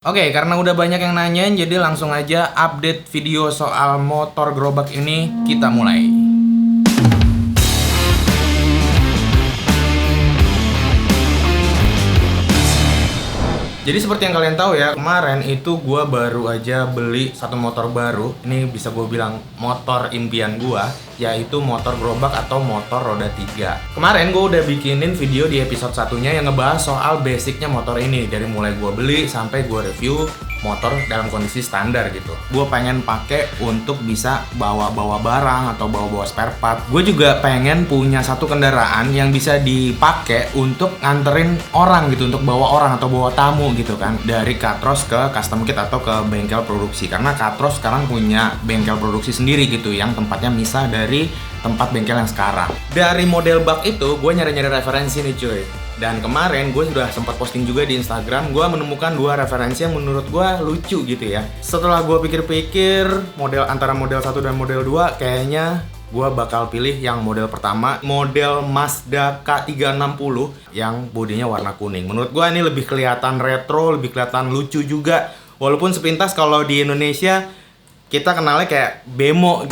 Oke, karena udah banyak yang nanyain, jadi langsung aja update video soal motor gerobak ini, kita mulai. Jadi seperti yang kalian tahu ya, kemarin itu gue baru aja beli satu motor baru. Ini bisa gue bilang motor impian gue, yaitu motor gerobak atau motor roda 3. Kemarin gue udah bikinin video di episode satunya yang ngebahas soal basicnya motor ini. Dari mulai gue beli sampai gue review motor dalam kondisi standar gitu. Gue pengen pakai untuk bisa bawa-bawa barang atau bawa-bawa spare part. Gue juga pengen punya satu kendaraan yang bisa dipakai untuk nganterin orang gitu, untuk bawa orang atau bawa tamu gitu kan, dari Katros ke custom kit atau ke bengkel produksi. Karena Katros sekarang punya bengkel produksi sendiri gitu, yang tempatnya misah dari tempat bengkel yang sekarang. Dari model bak itu gue nyari-nyari referensi nih cuy. Dan kemarin gue sudah sempat posting juga di Instagram, gue menemukan dua referensi yang menurut gue lucu gitu ya. Setelah gue pikir-pikir, antara model 1 dan model 2, kayaknya gue bakal pilih yang model pertama, model Mazda K360 yang bodinya warna kuning. Menurut gue ini lebih kelihatan retro, lebih kelihatan lucu juga. Walaupun sepintas kalau di Indonesia kita kenalnya kayak bemo.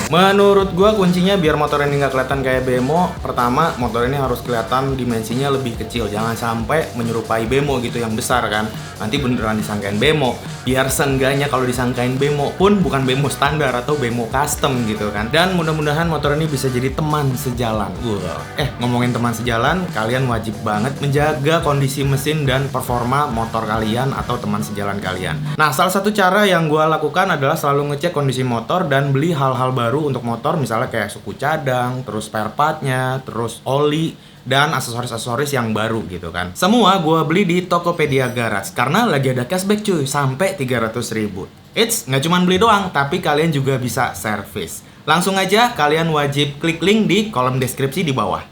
Menurut gua kuncinya biar motor ini nggak kelihatan kayak bemo, pertama motor ini harus kelihatan dimensinya lebih kecil, jangan sampai menyerupai bemo gitu yang besar kan, nanti beneran disangkain bemo. Biar seenggaknya kalau disangkain bemo pun bukan bemo standar atau bemo custom gitu kan. Dan mudah-mudahan motor ini bisa jadi teman sejalan. Ngomongin teman sejalan, kalian wajib banget menjaga kondisi mesin dan performa motor kalian atau teman sejalan kalian. Nah, salah satu cara yang gua lakukan adalah selalu ngecek kondisi motor dan beli hal-hal baru untuk motor, misalnya kayak suku cadang, terus spare partnya, terus oli, dan aksesoris-aksesoris yang baru gitu kan. Semua gue beli di Tokopedia Garage karena lagi ada cashback cuy, sampai 300.000. Nggak cuma beli doang, tapi kalian juga bisa servis. Langsung aja kalian wajib klik link di kolom deskripsi di bawah.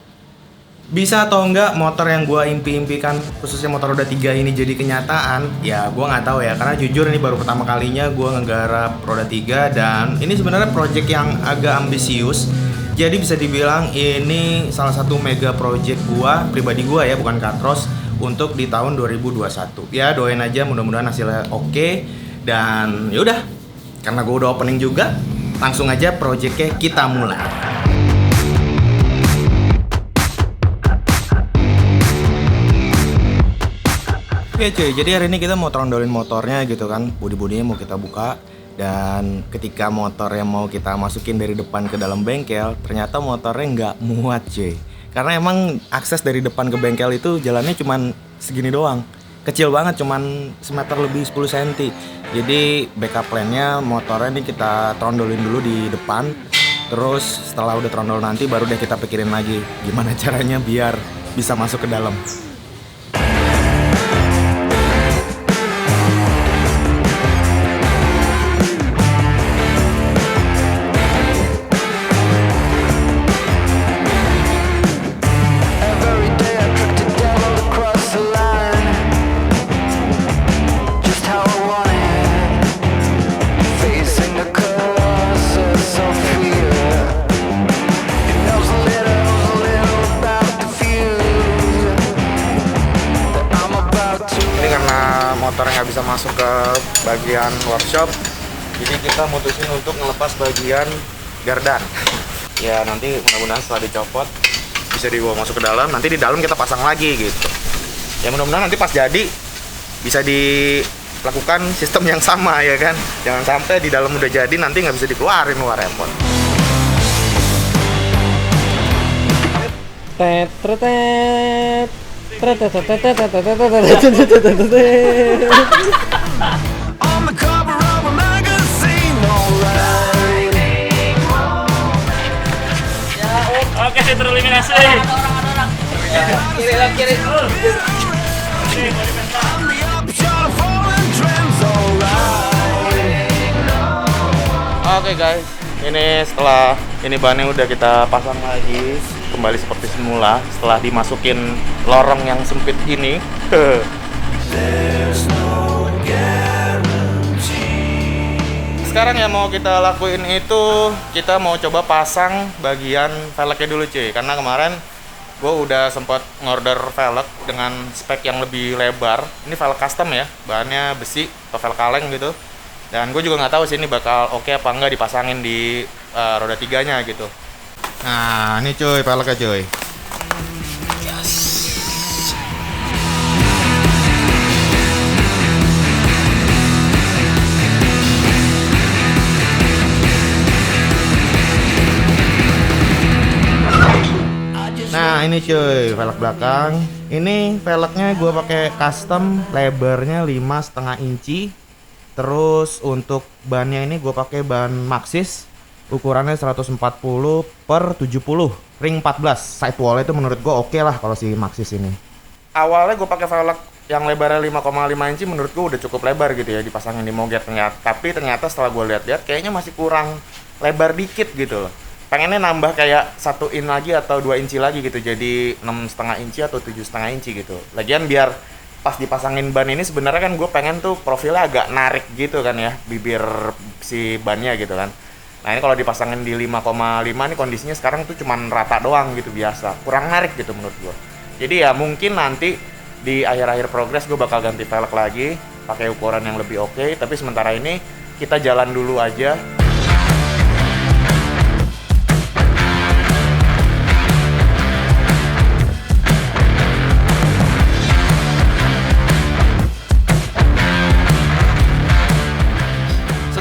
Bisa atau enggak motor yang gue impi-impikan, khususnya motor roda 3 ini jadi kenyataan, ya gue nggak tahu ya. Karena jujur ini baru pertama kalinya gue ngegarap roda 3, dan ini sebenarnya project yang agak ambisius. Jadi bisa dibilang ini salah satu mega project gue, pribadi gue ya, bukan Katros, untuk di tahun 2021. Ya doain aja, mudah-mudahan hasilnya oke. Dan yaudah, karena gue udah opening juga, langsung aja projectnya kita mulai. Oke cuy, jadi hari ini kita mau trondolin motornya gitu kan. Bodi-bodinya mau kita buka. Dan ketika motor yang mau kita masukin dari depan ke dalam bengkel, ternyata motornya nggak muat cuy. Karena emang akses dari depan ke bengkel itu jalannya cuman segini doang. Kecil banget, cuman semeter lebih 10 cm. Jadi backup plan-nya motornya ini kita trondolin dulu di depan. Terus setelah udah trondol nanti baru deh kita pikirin lagi gimana caranya biar bisa masuk ke dalam. Motornya nggak bisa masuk ke bagian workshop, jadi kita mutusin untuk ngelepas bagian gardan. Ya nanti mudah-mudahan setelah dicopot bisa dibawa masuk ke dalam, nanti di dalam kita pasang lagi gitu. Ya mudah-mudahan nanti pas jadi bisa dilakukan sistem yang sama ya kan, jangan sampai di dalam udah jadi nanti nggak bisa dikeluarin, luar repot. Tet. Oke, tereliminasi. Kiri. Oke guys, ini setelah ini bannya udah kita pasang lagi kembali seperti semula setelah dimasukin lorong yang sempit ini. Sekarang yang mau kita lakuin itu kita mau coba pasang bagian velgnya dulu cuy, karena kemarin gue udah sempat ngorder velg dengan spek yang lebih lebar. Ini velg custom ya, bahannya besi atau velg kaleng gitu. Dan gue juga nggak tahu sih ini bakal oke apa enggak dipasangin di roda 3-nya gitu. Nah, ini cuy velgnya cuy. Nah ini cuy velg belakang. Ini velgnya gue pakai custom, lebarnya 5,5 inci. Terus untuk bannya ini gue pakai ban Maxxis, ukurannya 140 per 70 ring 14. Sidewall itu menurut gue oke lah kalau si Maxxis ini. Awalnya gue pakai velg yang lebarnya 5,5 inci, menurut gue udah cukup lebar gitu ya dipasangin di moget ternyata. Tapi ternyata setelah gue lihat-lihat kayaknya masih kurang lebar dikit gitu loh. Pengennya nambah kayak 1 in lagi atau 2 inci lagi gitu, jadi 6,5 inci atau 7,5 inci gitu. Lagian biar pas dipasangin ban ini sebenarnya kan gue pengen tuh profilnya agak narik gitu kan ya, bibir si bannya gitu kan. Nah ini kalau dipasangin di 5,5 nih kondisinya sekarang tuh cuman rata doang gitu, biasa, kurang narik gitu menurut gue. Jadi ya mungkin nanti di akhir-akhir progres gue bakal ganti velg lagi pakai ukuran yang lebih oke, tapi sementara ini kita jalan dulu aja.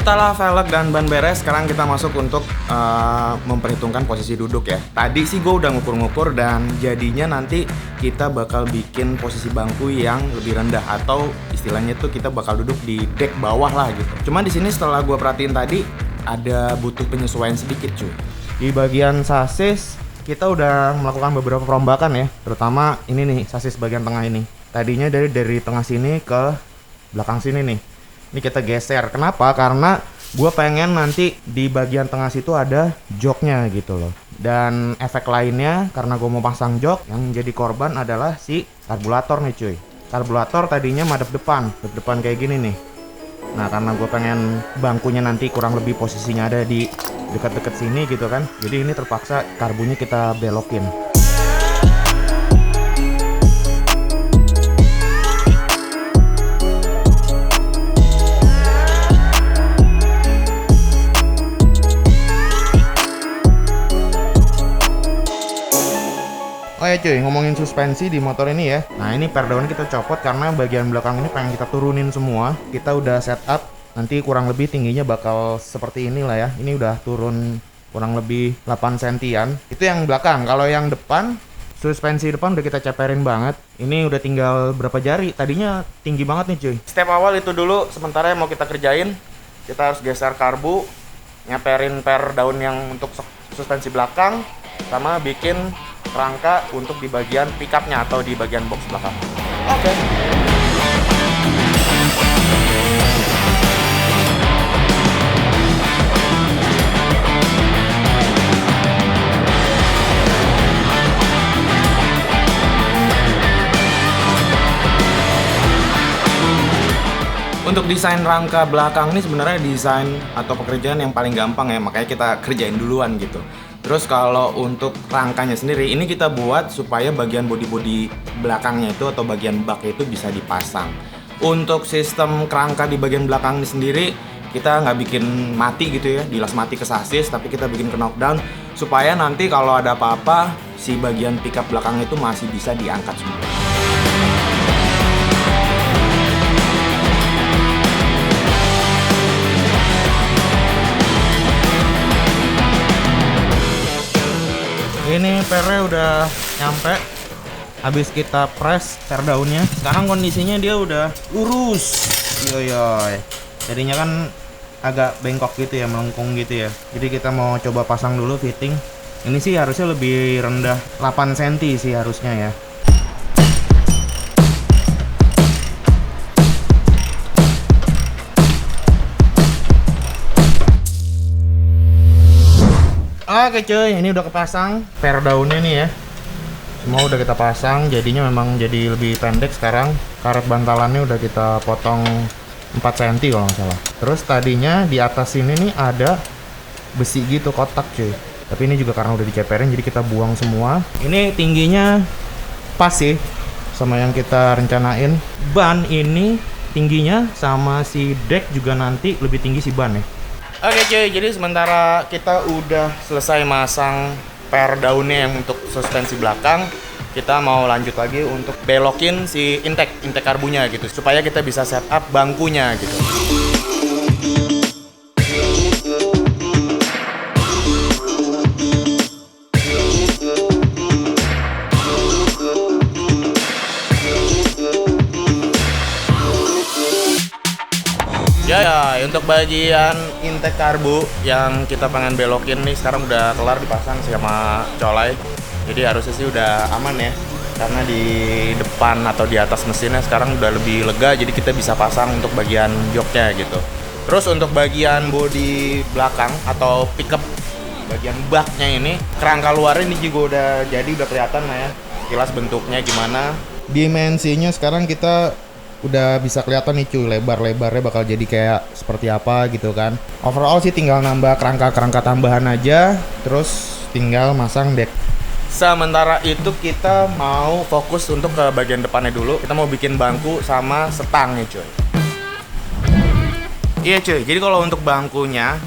Setelah velg dan ban beres, sekarang kita masuk untuk memperhitungkan posisi duduk ya. Tadi sih gue udah ngukur-ngukur dan jadinya nanti kita bakal bikin posisi bangku yang lebih rendah atau istilahnya tuh kita bakal duduk di deck bawah lah gitu. Cuman di sini setelah gue perhatiin tadi ada butuh penyesuaian sedikit cuy. Di bagian sasis kita udah melakukan beberapa perombakan ya, terutama ini nih sasis bagian tengah ini. Tadinya dari tengah sini ke belakang sini nih. Ini kita geser. Kenapa? Karena gue pengen nanti di bagian tengah situ ada joknya gitu loh. Dan efek lainnya karena gue mau pasang jok, yang jadi korban adalah si karburator nih cuy. Karburator tadinya madep depan kayak gini nih. Nah karena gue pengen bangkunya nanti kurang lebih posisinya ada di dekat-dekat sini gitu kan. Jadi ini terpaksa karbunya kita belokin. Oh ya cuy, ngomongin suspensi di motor ini ya. Nah ini per daun kita copot karena bagian belakang ini pengen kita turunin semua. Kita udah setup, nanti kurang lebih tingginya bakal seperti inilah ya. Ini udah turun kurang lebih 8 sentian. Itu yang belakang. Kalau yang depan, suspensi depan udah kita ceperin banget. Ini udah tinggal berapa jari. Tadinya tinggi banget nih cuy. Step awal itu dulu, sementara yang mau kita kerjain, kita harus geser karbu, nyeperin per daun yang untuk suspensi belakang, sama bikin rangka untuk di bagian pickupnya atau di bagian box belakang. Oke. Untuk desain rangka belakang ini sebenarnya desain atau pekerjaan yang paling gampang ya, makanya kita kerjain duluan gitu. Terus kalau untuk rangkanya sendiri, ini kita buat supaya bagian bodi-bodi belakangnya itu atau bagian baknya itu bisa dipasang. Untuk sistem kerangka di bagian belakang ini sendiri, kita nggak bikin mati gitu ya, dilas mati ke sasis, tapi kita bikin ke knockdown supaya nanti kalau ada apa-apa, si bagian pickup belakang itu masih bisa diangkat semua. Ini pernya udah nyampe, habis kita press per daunnya. Sekarang kondisinya dia udah lurus. Yoyoy. Jadinya kan agak bengkok gitu ya, melengkung gitu ya. Jadi kita mau coba pasang dulu fitting. Ini sih harusnya lebih rendah 8 cm sih harusnya ya. Oke cuy, ini udah kepasang per daunnya nih ya. Semua udah kita pasang, jadinya memang jadi lebih pendek sekarang. Karet bantalannya udah kita potong 4 cm kalau nggak salah. Terus tadinya di atas sini nih ada besi gitu, kotak cuy. Tapi ini juga karena udah diceperin jadi kita buang semua. Ini tingginya pas sih sama yang kita rencanain. Ban ini tingginya sama si deck juga nanti lebih tinggi si ban ya. Oke cuy, jadi sementara kita udah selesai masang per daunnya yang untuk suspensi belakang, kita mau lanjut lagi untuk belokin si intake karbunya gitu supaya kita bisa setup bangkunya gitu. Ya, untuk bagian intake karbu yang kita pengen belokin nih sekarang udah kelar dipasang sama colai. Jadi harusnya sih udah aman ya. Karena di depan atau di atas mesinnya sekarang udah lebih lega, jadi kita bisa pasang untuk bagian joknya gitu. Terus untuk bagian bodi belakang atau pickup bagian baknya ini, kerangka luarnya ini juga udah jadi, udah kelihatan lah ya. Kilas bentuknya gimana. Dimensinya sekarang kita udah bisa kelihatan nih cuy, lebar-lebarnya bakal jadi kayak seperti apa gitu kan. Overall sih tinggal nambah kerangka tambahan aja, terus tinggal masang deck. Sementara itu kita mau fokus untuk ke bagian depannya dulu. Kita mau bikin bangku sama setangnya cuy. Iya cuy, jadi kalau untuk bangkunya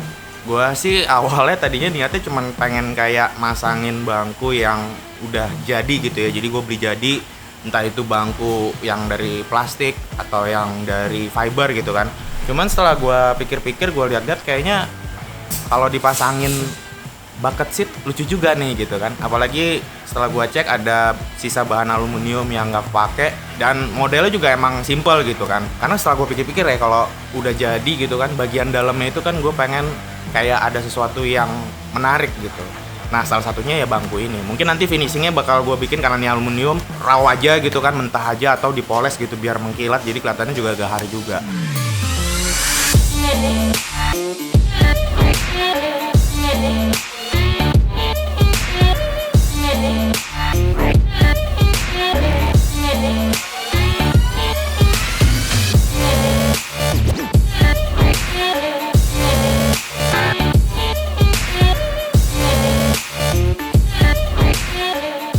gua sih awalnya tadinya niatnya cuman pengen kayak masangin bangku yang udah jadi gitu ya. Jadi gue beli jadi, entah itu bangku yang dari plastik atau yang dari fiber gitu kan. Cuman setelah gue pikir-pikir, gue lihat-lihat kayaknya kalau dipasangin bucket seat lucu juga nih gitu kan. Apalagi setelah gue cek ada sisa bahan aluminium yang nggak kepake dan modelnya juga emang simple gitu kan. Karena setelah gue pikir-pikir ya, kalau udah jadi gitu kan, bagian dalamnya itu kan gue pengen kayak ada sesuatu yang menarik gitu. Nah, salah satunya ya bangku ini. Mungkin nanti finishingnya bakal gue bikin karena ini aluminium, raw aja gitu kan, mentah aja atau dipoles gitu biar mengkilat, jadi kelihatannya juga agak hari juga.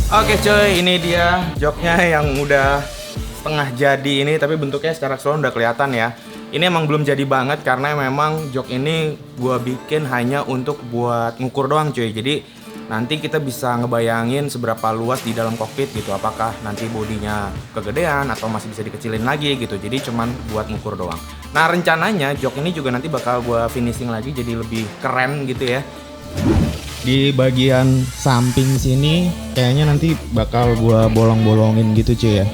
Oke cuy, ini dia joknya yang udah setengah jadi ini, tapi bentuknya secara keseluruhan udah kelihatan ya. Ini emang belum jadi banget karena memang jok ini gua bikin hanya untuk buat ngukur doang cuy. Jadi nanti kita bisa ngebayangin seberapa luas di dalam kokpit gitu, apakah nanti bodinya kegedean atau masih bisa dikecilin lagi gitu. Jadi cuman buat ngukur doang. Nah, rencananya jok ini juga nanti bakal gua finishing lagi jadi lebih keren gitu ya. Di bagian samping sini kayaknya nanti bakal gua bolong-bolongin gitu cuy ya.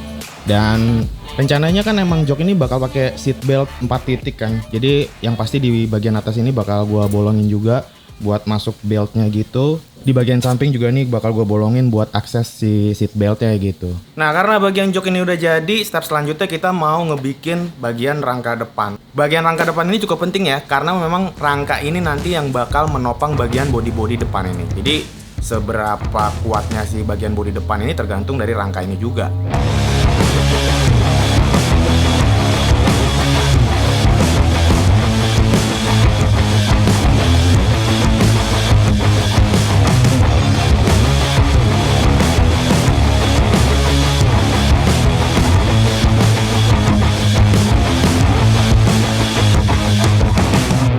Dan rencananya kan emang jok ini bakal pakai seat belt 4 titik kan. Jadi yang pasti di bagian atas ini bakal gua bolongin juga buat masuk beltnya gitu. Di bagian samping juga nih bakal gue bolongin buat akses si seat beltnya gitu. Nah, karena bagian jok ini udah jadi, step selanjutnya kita mau ngebikin bagian rangka depan. Bagian rangka depan ini cukup penting ya, karena memang rangka ini nanti yang bakal menopang bagian bodi-bodi depan ini. Jadi seberapa kuatnya si bagian bodi depan ini tergantung dari rangka ini juga.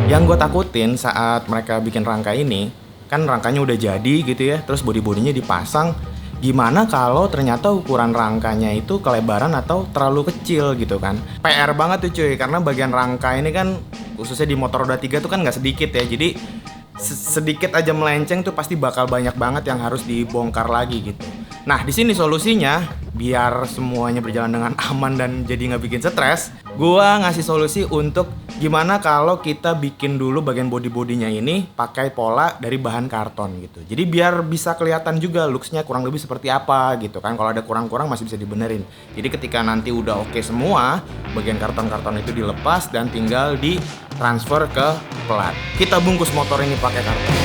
Yang gue takutin saat mereka bikin rangka ini, kan rangkanya udah jadi gitu ya, terus bodi-bodinya dipasang. Gimana kalau ternyata ukuran rangkanya itu kelebaran atau terlalu kecil gitu kan. PR banget tuh cuy, karena bagian rangka ini kan khususnya di motor roda 3 tuh kan nggak sedikit ya. Jadi sedikit aja melenceng tuh pasti bakal banyak banget yang harus dibongkar lagi gitu. Nah, di sini solusinya biar semuanya berjalan dengan aman dan jadi nggak bikin stres. Gua ngasih solusi untuk gimana kalau kita bikin dulu bagian body-bodinya ini pakai pola dari bahan karton gitu. Jadi biar bisa kelihatan juga looks-nya kurang lebih seperti apa gitu kan. Kalau ada kurang-kurang masih bisa dibenerin. Jadi ketika nanti udah oke semua, bagian karton-karton itu dilepas dan tinggal ditransfer ke plat. Kita bungkus motor ini pakai karton.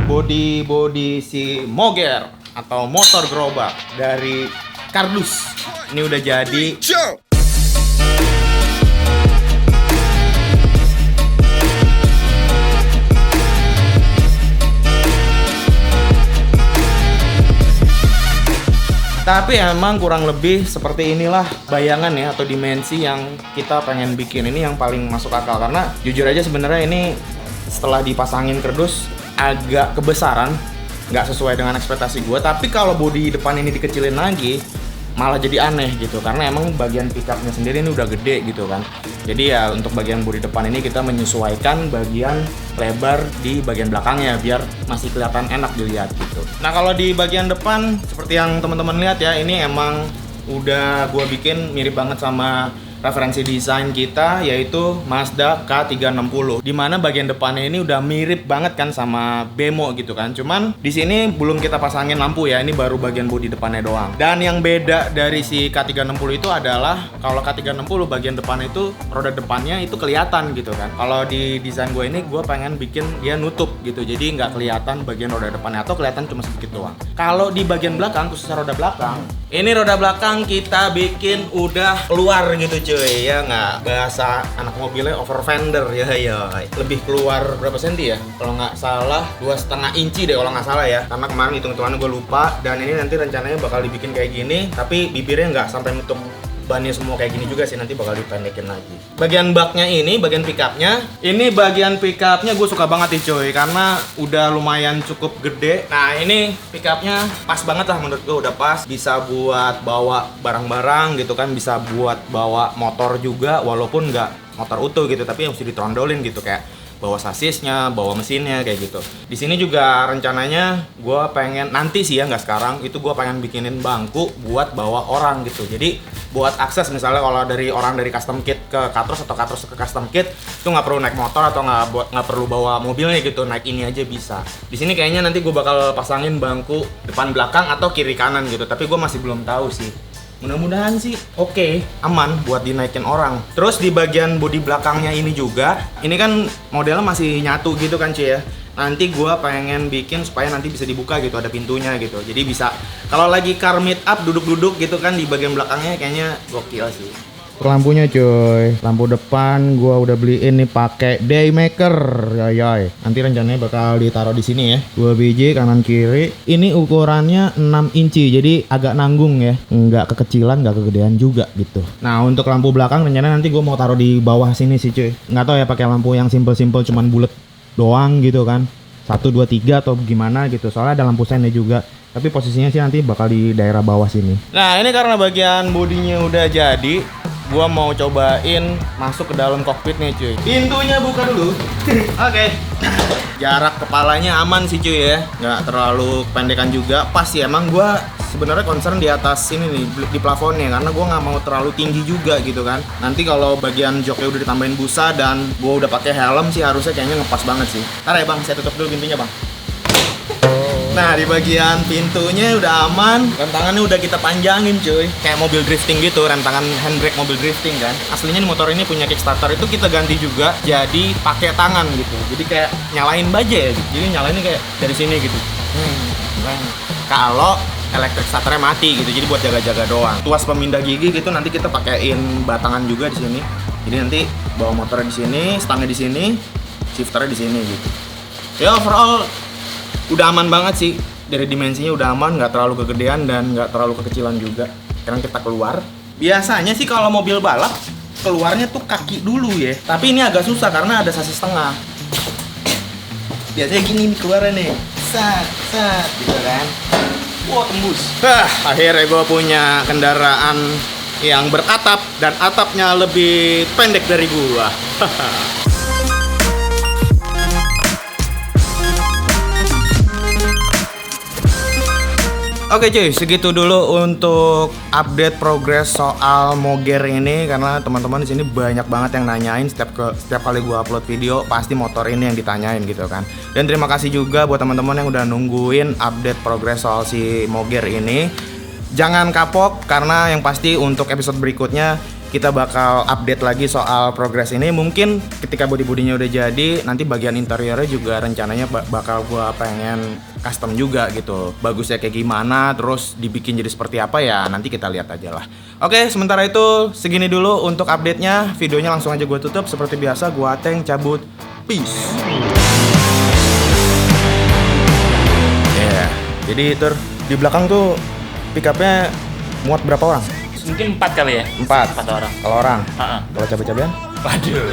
body si Moger atau motor gerobak dari kardus. Ini udah jadi. Tapi emang kurang lebih seperti inilah bayangan ya atau dimensi yang kita pengen bikin. Ini yang paling masuk akal karena jujur aja sebenarnya ini setelah dipasangin kardus agak kebesaran, nggak sesuai dengan ekspektasi gue. Tapi kalau bodi depan ini dikecilin lagi malah jadi aneh gitu karena emang bagian pickupnya sendiri ini udah gede gitu kan. Jadi ya untuk bagian bodi depan ini kita menyesuaikan bagian lebar di bagian belakangnya biar masih kelihatan enak dilihat gitu. Nah kalau di bagian depan seperti yang teman-teman lihat ya, ini emang udah gua bikin mirip banget sama referensi desain kita yaitu Mazda K360. Dimana bagian depannya ini udah mirip banget kan sama Bemo gitu kan. Cuman di sini belum kita pasangin lampu ya. Ini baru bagian bodi depannya doang. Dan yang beda dari si K360 itu adalah kalau K360 bagian depan itu roda depannya itu kelihatan gitu kan. Kalau di desain gue ini gue pengen bikin dia nutup gitu. Jadi nggak kelihatan bagian roda depannya atau kelihatan cuma sedikit doang. Kalau di bagian belakang khususnya roda belakang, ini roda belakang kita bikin udah keluar gitu cuy, ya nggak, bahasa anak mobilnya over fender ya, lebih keluar berapa senti ya, kalau nggak salah 2,5 inci deh kalau nggak salah ya, karena kemarin hitung-hitungannya gue lupa. Dan ini nanti rencananya bakal dibikin kayak gini, tapi bibirnya nggak sampai nutup bannya semua kayak gini juga sih, nanti bakal dipendekin lagi. Bagian baknya ini, bagian pickupnya, ini bagian pickupnya gue suka banget nih cuy, karena udah lumayan cukup gede. Nah ini pickupnya pas banget lah menurut gue, udah pas, bisa buat bawa barang-barang gitu kan, bisa buat bawa motor juga, walaupun nggak motor utuh gitu, tapi yang mesti ditrondolin gitu, kayak bawa sasisnya, bawa mesinnya kayak gitu. Di sini juga rencananya gue pengen nanti sih ya, nggak sekarang, itu gue pengen bikinin bangku buat bawa orang gitu. Jadi buat akses misalnya kalau dari orang dari custom kit ke Katros atau Katros ke custom kit itu nggak perlu naik motor atau nggak perlu bawa mobilnya gitu, naik ini aja bisa. Di sini kayaknya nanti gue bakal pasangin bangku depan belakang atau kiri kanan gitu, tapi gue masih belum tahu sih. Mudah-mudahan sih oke, aman buat dinaikin orang. Terus di bagian bodi belakangnya ini juga, ini kan modelnya masih nyatu gitu kan cuy ya. Nanti gua pengen bikin supaya nanti bisa dibuka gitu, ada pintunya gitu. Jadi bisa kalau lagi car meet up duduk-duduk gitu kan, di bagian belakangnya kayaknya gokil sih. Lampunya cuy, lampu depan gua udah beliin nih pakai Daymaker, yay. Nanti rencananya bakal ditaruh di sini ya, 2 biji kanan kiri. Ini ukurannya 6 inci, jadi agak nanggung ya, nggak kekecilan, nggak kegedean juga gitu. Nah untuk lampu belakang rencananya nanti gua mau taruh di bawah sini sih cuy. Nggak tahu ya pakai lampu yang simple-simple cuman bulat doang gitu kan, 1, 2, 3 atau gimana gitu. Soalnya ada lampu sennya juga. Tapi posisinya sih nanti bakal di daerah bawah sini. Nah ini karena bagian bodinya udah jadi, gua mau cobain masuk ke dalam kokpitnya cuy. Pintunya buka dulu. Oke. Jarak kepalanya aman sih cuy ya, nggak terlalu pendekan juga, pas sih. Emang gua sebenarnya concern di atas ini nih, di plafonnya, karena gua nggak mau terlalu tinggi juga gitu kan. Nanti kalau bagian joknya udah ditambahin busa dan gua udah pakai helm sih, harusnya kayaknya ngepas banget sih. Ntar ya bang, saya tutup dulu pintunya bang. Nah di bagian pintunya udah aman, rentangannya udah kita panjangin cuy, kayak mobil drifting gitu, rentangan handbrake mobil drifting kan. Aslinya motor ini punya Kickstarter, itu kita ganti juga jadi pakai tangan gitu, jadi kayak nyalain baja ya, jadi nyalainnya kayak dari sini gitu. Kalau elektrik starternya mati gitu, jadi buat jaga-jaga doang. Tuas pemindah gigi gitu nanti kita pakein batangan juga di sini, jadi nanti bawa motornya di sini, stangnya di sini, shifternya di sini gitu. Ya overall udah aman banget sih, dari dimensinya udah aman, nggak terlalu kegedean dan nggak terlalu kekecilan juga. Sekarang kita keluar. Biasanya sih kalau mobil balap keluarnya tuh kaki dulu ya, tapi ini agak susah karena ada sasis tengah. Biasanya gini nih keluarnya nih, sat gitu kan. Wah tembus. Akhirnya gue punya kendaraan yang beratap dan atapnya lebih pendek dari gua. Oke cuy, segitu dulu untuk update progres soal Moger ini, karena teman-teman di sini banyak banget yang nanyain setiap kali gua upload video pasti motor ini yang ditanyain gitu kan. Dan terima kasih juga buat teman-teman yang udah nungguin update progres soal si Moger ini. Jangan kapok karena yang pasti untuk episode berikutnya kita bakal update lagi soal progres ini. Mungkin ketika body-bodinya udah jadi, nanti bagian interiornya juga rencananya bakal gua pengen custom juga gitu. Bagusnya kayak gimana, terus dibikin jadi seperti apa ya, nanti kita lihat aja lah. Oke, sementara itu segini dulu untuk update-nya. Videonya langsung aja gua tutup. Seperti biasa, gua Ateng cabut. Peace. Jadi di belakang tuh pick-up-nya muat berapa orang? Mungkin 4 kali ya? 4 orang. Kalau orang? Kalau cabai-cabean? Waduh.